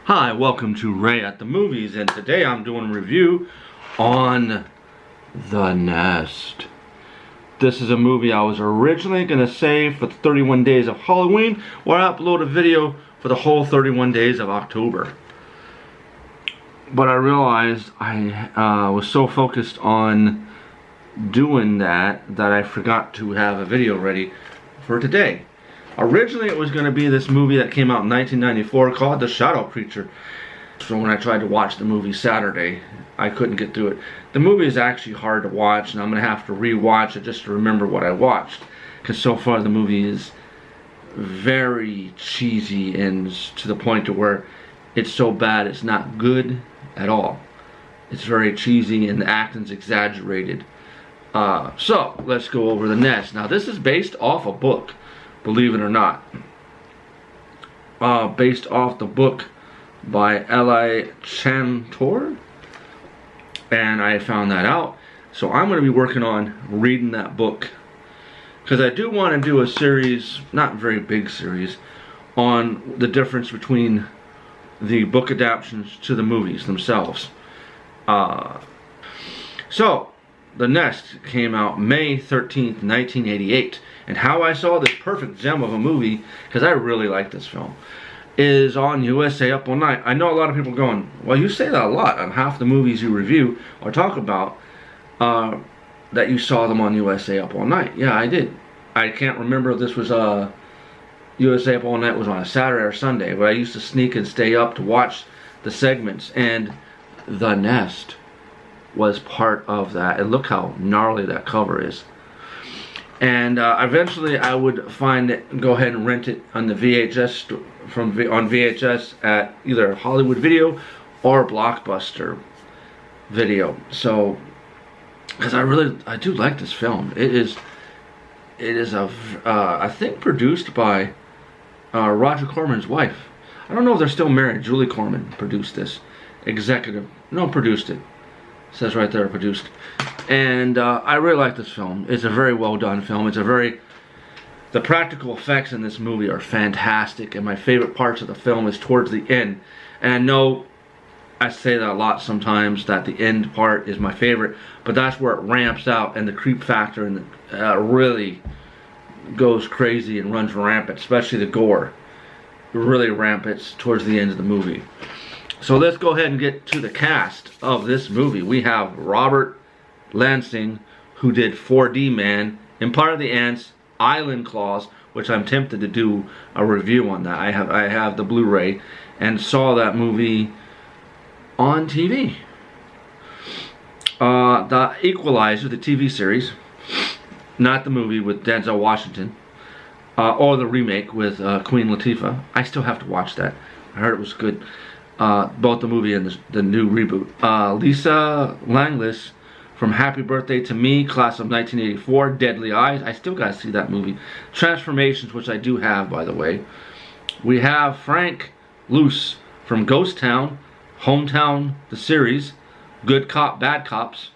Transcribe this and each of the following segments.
Hi, welcome to Ray at the Movies, and today I'm doing a review on The Nest. This is a movie I was originally going to save for the 31 days of Halloween, or upload a video for the whole 31 days of October. But I realized I was so focused on doing that I forgot to have a video ready for today. Originally it was going to be this movie that came out in 1994 called The Shadow Creature. So when I tried to watch the movie Saturday, I couldn't get through it. The movie is actually hard to watch, and I'm going to have to re-watch it just to remember what I watched. Because so far the movie is very cheesy and to the point to where it's so bad it's not good at all. It's very cheesy and the acting's exaggerated. So let's go over The Nest. Now this is based off a book. Believe it or not. Based off the book by L.I. Chantor. And I found that out. So I'm going to be working on reading that book. Because I do want to do a series, not very big series, on the difference between the book adaptations to the movies themselves. So, The Nest came out May 13th, 1988. And how I saw this perfect gem of a movie, because I really like this film, is on USA Up All Night. I know a lot of people going, well, you say that a lot on half the movies you review or talk about, that you saw them on USA Up All Night. Yeah, I did. I can't remember if this was USA Up All Night was on a Saturday or Sunday, but I used to sneak and stay up to watch the segments, and The Nest was part of that. And look how gnarly that cover is. And eventually I would find it, go ahead and rent it on the VHS on VHS at either Hollywood Video or Blockbuster Video. So, because I do like this film. It is I think produced by Roger Corman's wife. I don't know if they're still married. Julie Corman produced this. Produced it. It says right there, produced. And I really like this film. It's a very well done film. The practical effects in this movie are fantastic, and my favorite parts of the film is towards the end. And I know I say that a lot sometimes, that the end part is my favorite, but that's where it ramps out, and the creep factor and really goes crazy and runs rampant, especially the gore. Really rampant towards the end of the movie. So let's go ahead and get to the cast of this movie. We have Robert Lansing, who did 4D Man, Empire of the Ants, Island Claws, which I'm tempted to do a review on that. I have the Blu-ray and saw that movie on TV. The Equalizer, the TV series, not the movie with Denzel Washington, or the remake with Queen Latifah. I still have to watch that. I heard it was good. Both the movie and the new reboot. Lisa Langlis from Happy Birthday to Me, class of 1984, Deadly Eyes. I still gotta see that movie. Transformations, which I do have, by the way. We have Frank Luce from Ghost Town, Hometown, the series, Good Cop, Bad Cops.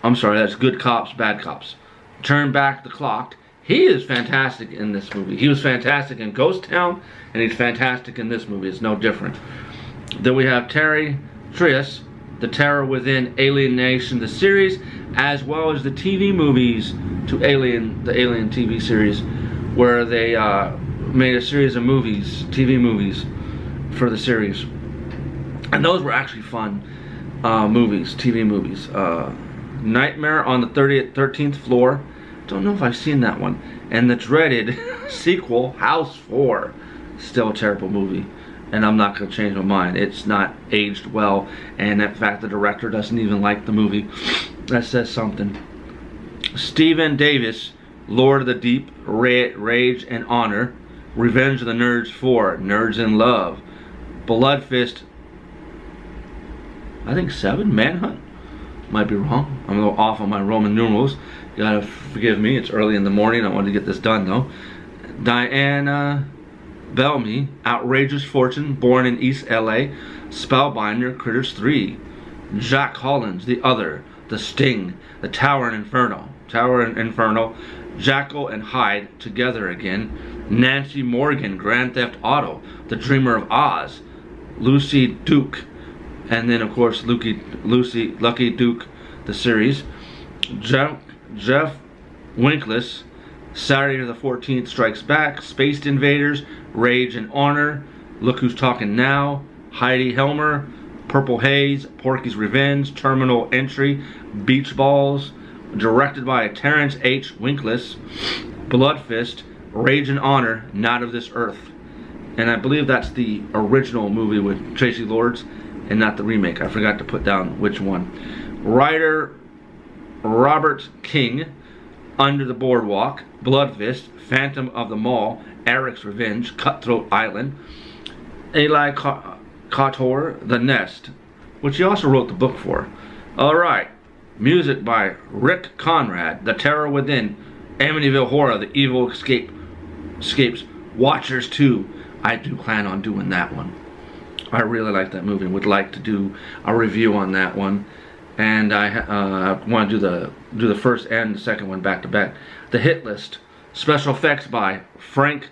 I'm sorry, that's Good Cops, Bad Cops. Turn Back the Clock. He is fantastic in this movie. He was fantastic in Ghost Town, and he's fantastic in this movie. It's no different. Then we have Terry Trias, The Terror Within, Alien Nation, the series, as well as the TV movies to Alien, the Alien TV series, where they made a series of movies, TV movies, for the series. And those were actually fun movies, TV movies. Nightmare on the 13th Floor. Don't know if I've seen that one. And the dreaded sequel, House 4. Still a terrible movie. And I'm not going to change my mind. It's not aged well. And in fact, the director doesn't even like the movie. That says something. Stephen Davis, Lord of the Deep, Rage and Honor. Revenge of the Nerds 4, Nerds in Love. Blood Fist, I think 7, Manhunt. Might be wrong. I'm a little off on my Roman numerals. You gotta forgive me. It's early in the morning. I wanted to get this done though. Diana Bellamy, Outrageous Fortune, Born in East LA, Spellbinder, Critters 3, Jack Hollins, The Other, The Sting, The Tower and Inferno, Jackal and Hyde, Together Again, Nancy Morgan, Grand Theft Auto, The Dreamer of Oz, Lucy Duke, and then of course Lucky Duke, the series. Jeff Winkless, Saturday the 14th Strikes Back, Space Invaders, Rage and Honor, Look Who's Talking Now, Heidi Helmer, Purple Haze, Porky's Revenge, Terminal Entry, Beach Balls, directed by Terrence H. Winkless, Blood Fist, Rage and Honor, Not of This Earth. And I believe that's the original movie with Tracy Lords and not the remake. I forgot to put down which one. Writer Robert King, Under the Boardwalk, Blood Fist, Phantom of the Mall, Eric's Revenge, Cutthroat Island. Eli Kotor, The Nest, which he also wrote the book for. Alright, music by Rick Conrad, The Terror Within, Amityville Horror, The Evil Escapes, Watchers 2. I do plan on doing that one. I really like that movie and would like to do a review on that one. And I want to do the first and the second one back to back. The Hit List, special effects by Frank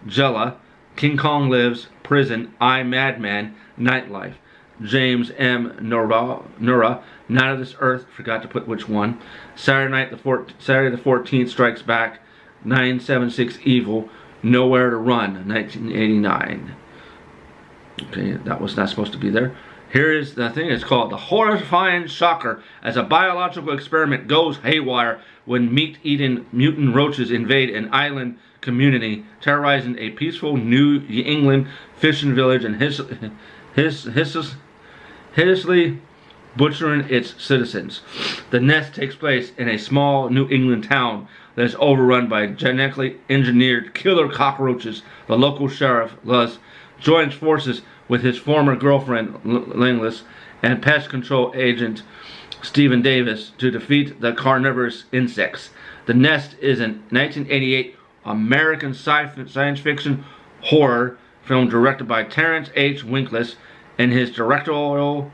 Gela, King Kong Lives, Prison, I, Madman, Nightlife, James M. Nura, Not of This Earth, forgot to put which one, Saturday the 14th Strikes Back, 976 Evil, Nowhere to Run, 1989. Okay, that was not supposed to be there. Here is the thing, it's called The Horrifying Shocker, as a biological experiment goes haywire when meat-eating mutant roaches invade an island community, terrorizing a peaceful New England fishing village and hideously butchering its citizens. The Nest takes place in a small New England town that is overrun by genetically engineered killer cockroaches. The local sheriff, Luz, joins forces with his former girlfriend, Langless, and pest control agent, Stephen Davis, to defeat the carnivorous insects. The Nest is a 1988 American science fiction horror film directed by Terrence H. Winkless in his directorial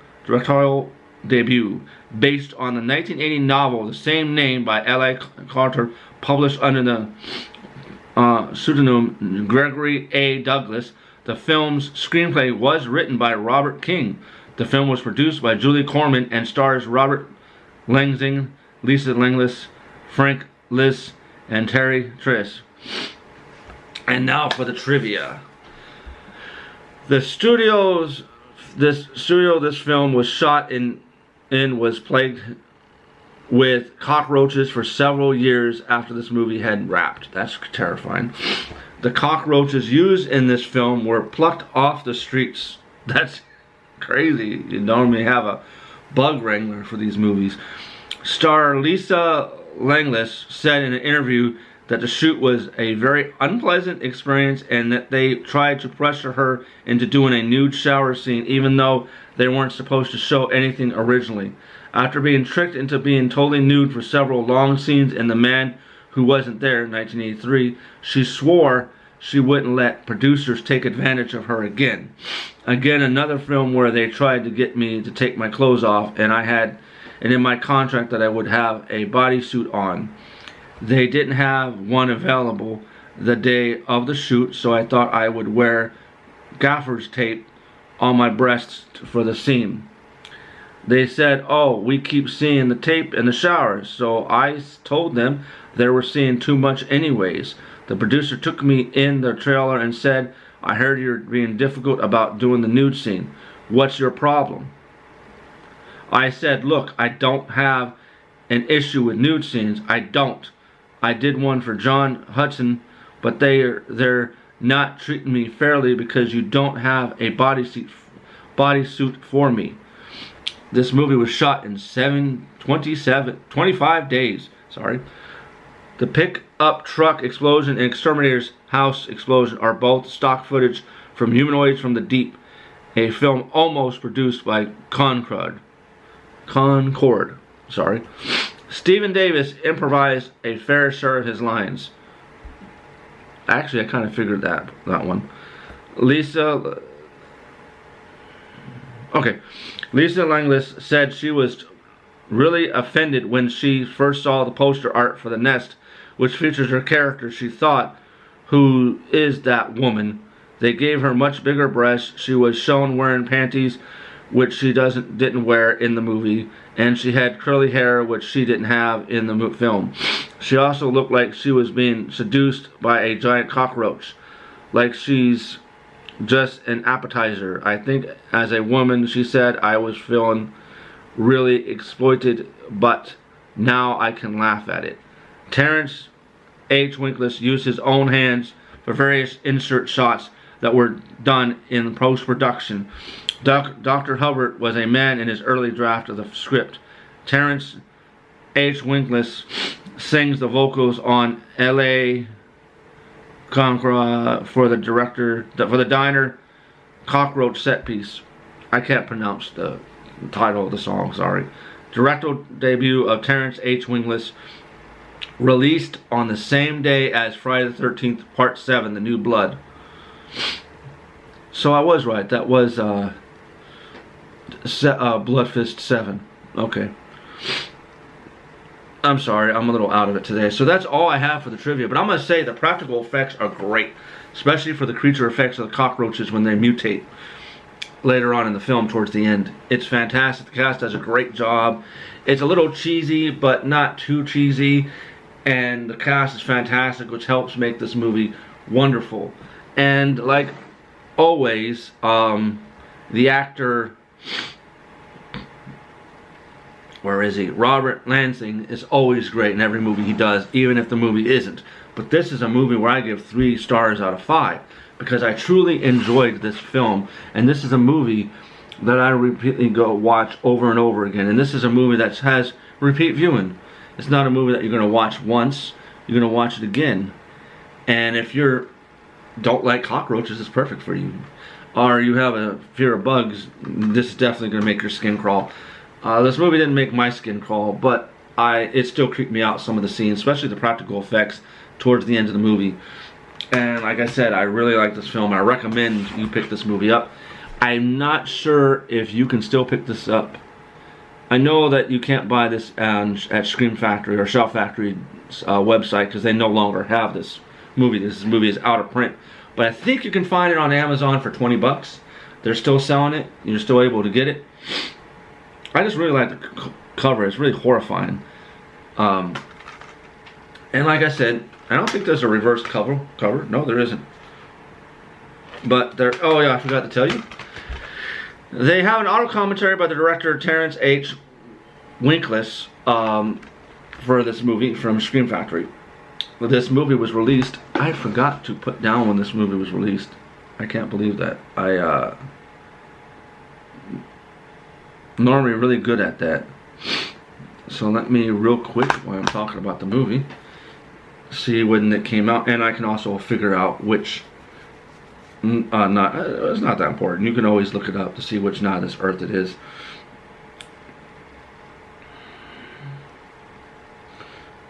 debut, based on the 1980 novel the same name by L.A. Carter, published under the pseudonym Gregory A. Douglas. The film's screenplay was written by Robert King. The film was produced by Julie Corman and stars Robert Lansing, Lisa Langless, Frank Liss, and Terry Triss. And now for the trivia. This film was shot in was plagued with cockroaches for several years after this movie had wrapped. That's terrifying. The cockroaches used in this film were plucked off the streets. That's crazy. You normally have a bug wrangler for these movies. Star Lisa Langless said in an interview that the shoot was a very unpleasant experience and that they tried to pressure her into doing a nude shower scene even though they weren't supposed to show anything originally. After being tricked into being totally nude for several long scenes in The Man Who Wasn't There, 1983, she swore she wouldn't let producers take advantage of her again. Again, another film where they tried to get me to take my clothes off, and in my contract that I would have a bodysuit on. They didn't have one available the day of the shoot, so I thought I would wear gaffer's tape on my breasts for the scene. They said, "Oh, we keep seeing the tape in the shower," so I told them they were seeing too much anyways. The producer took me in the trailer and said, "I heard you're being difficult about doing the nude scene. What's your problem?" I said, "Look, I don't have an issue with nude scenes. I don't. I did one for John Hudson, but they're not treating me fairly because you don't have a bodysuit for me." This movie was shot in 25 days. Sorry. The pickup truck explosion and Exterminator's house explosion are both stock footage from Humanoids from the Deep, a film almost produced by Concord. Sorry. Stephen Davis improvised a fair share of his lines. Actually, I kind of figured that one. Lisa Langless said she was really offended when she first saw the poster art for The Nest, which features her character. She thought, "Who is that woman?" They gave her much bigger breasts. She was shown wearing panties, which she didn't wear in the movie, and she had curly hair, which she didn't have in the film. She also looked like she was being seduced by a giant cockroach, like she's just an appetizer. I think as a woman, she said, I was feeling really exploited, but now I can laugh at it. Terrence H. Winkless used his own hands for various insert shots that were done in post-production. Dr. Hubbard was a man in his early draft of the script. Terrence H. Winkless sings the vocals on L.A. Conqueror for the diner cockroach set piece. I can't pronounce the title of the song, sorry. Directorial debut of Terrence H. Winkless, released on the same day as Friday the 13th Part 7, The New Blood. So I was right. That was Blood Fist 7. Okay. I'm sorry, I'm a little out of it today. So that's all I have for the trivia. But I'm going to say the practical effects are great, especially for the creature effects of the cockroaches when they mutate later on in the film towards the end. It's fantastic. The cast does a great job. It's a little cheesy, but not too cheesy. And the cast is fantastic, which helps make this movie wonderful. And like always, the actor, where is he? Robert Lansing is always great in every movie he does, even if the movie isn't. But this is a movie where I give 3 stars out of 5 because I truly enjoyed this film, and this is a movie that I repeatedly go watch over and over again. And this is a movie that has repeat viewing. It's not a movie that you're going to watch once. You're going to watch it again. And if you don't like cockroaches, it's perfect for you. Or you have a fear of bugs, this is definitely going to make your skin crawl. This movie didn't make my skin crawl, but it still creeped me out, some of the scenes, especially the practical effects towards the end of the movie. And like I said, I really like this film. I recommend you pick this movie up. I'm not sure if you can still pick this up. I know that you can't buy this at Scream Factory or Shout Factory's website because they no longer have this movie. This movie is out of print. But I think you can find it on Amazon for 20 bucks. They're still selling it. You're still able to get it. I just really like the cover. It's really horrifying. And like I said, I don't think there's a reverse cover. No, there isn't. But there. Oh yeah, I forgot to tell you. They have an auto commentary by the director Terrence H. Winkless for this movie from Scream Factory. This movie was released. I forgot to put down when this movie was released. I can't believe that. Normally really good at that. So let me real quick while I'm talking about the movie see when it came out, and I can also figure out which it's not that important. You can always look it up to see which night of this earth it is.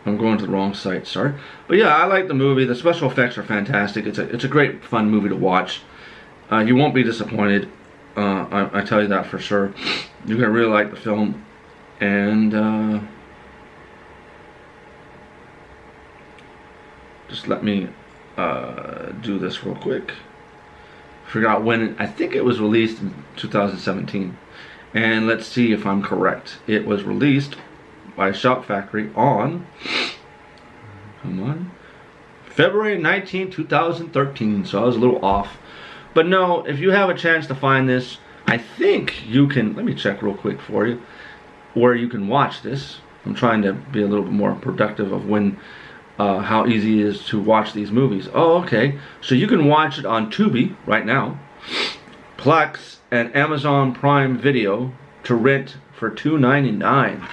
I'm going to the wrong site, sorry. But yeah, I like the movie. The special effects are fantastic. It's a great fun movie to watch. You won't be disappointed. I tell you that for sure. You're gonna really like the film, and just let me do this real quick. Figure out when I think it was released in 2017, and let's see if I'm correct. It was released by Shout Factory on February 19, 2013. So I was a little off. But no, if you have a chance to find this, I think you can, let me check real quick for you, where you can watch this. I'm trying to be a little bit more productive of how easy it is to watch these movies. Oh, okay. So you can watch it on Tubi right now, Plex, and Amazon Prime Video to rent for $2.99.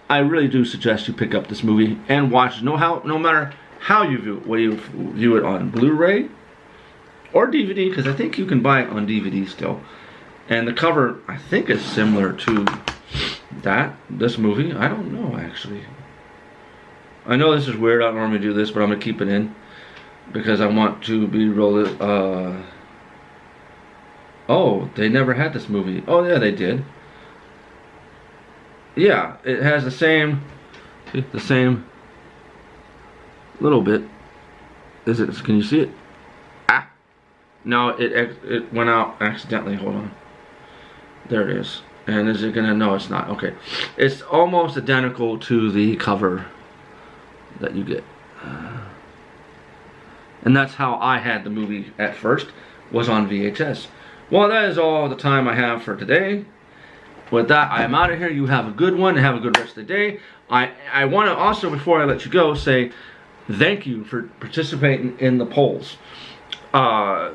I really do suggest you pick up this movie and watch it. No matter how you view it, whether you view it on Blu-ray or DVD, because I think you can buy it on DVD still. And the cover, I think, is similar to this movie. I don't know, actually. I know this is weird. I don't normally do this, but I'm going to keep it in because I want to be really... Oh, they never had this movie. Oh, yeah, they did. Yeah, it has the same little bit. Can you see it? No, it went out accidentally. Hold on. There it is. And is it gonna? No, it's not. Okay, it's almost identical to the cover that you get. And that's how I had the movie at first, was on VHS. Well, that is all the time I have for today. With that, I am out of here. You have a good one and have a good rest of the day. I want to also, before I let you go, say thank you for participating in the polls. The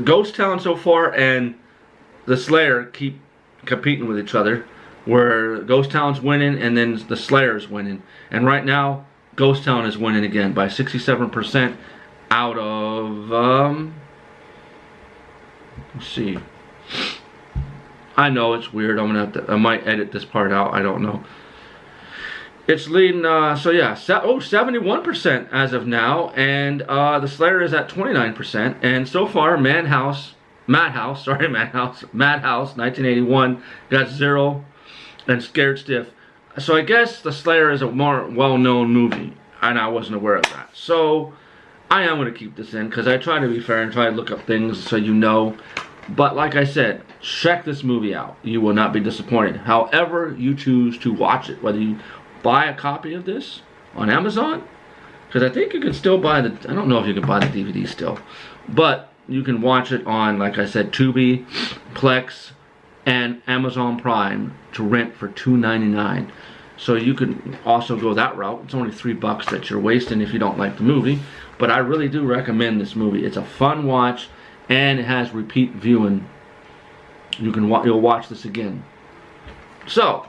Ghost Town so far and the Slayer keep competing with each other, where Ghost Town's winning and then the Slayer's winning. And right now, Ghost Town is winning again by 67% out of, let's see. I know it's weird. I'm gonna have to, I might edit this part out. I don't know. It's leading, so yeah, 71% as of now, and the Slayer is at 29%, and so far, Madhouse, 1981, got 0, and Scared Stiff. So I guess the Slayer is a more well-known movie, and I wasn't aware of that. So I am going to keep this in, because I try to be fair and try to look up things so you know. But like I said, check this movie out. You will not be disappointed. However you choose to watch it, whether you buy a copy of this on Amazon, because I think you can still buy the, I don't know if you can buy the DVD still, but you can watch it on, like I said, Tubi, Plex, and Amazon Prime to rent for $2.99. So you can also go that route. It's only $3 that you're wasting if you don't like the movie, but I really do recommend this movie. It's a fun watch, and it has repeat viewing. You'll watch this again. So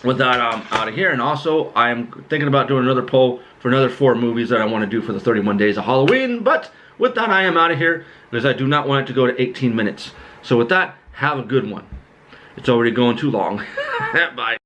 with that, I'm out of here, and also I'm thinking about doing another poll for another 4 movies that I want to do for the 31 days of Halloween. But with that, I am out of here, because I do not want it to go to 18 minutes. So with that, have a good one. It's already going too long. Bye.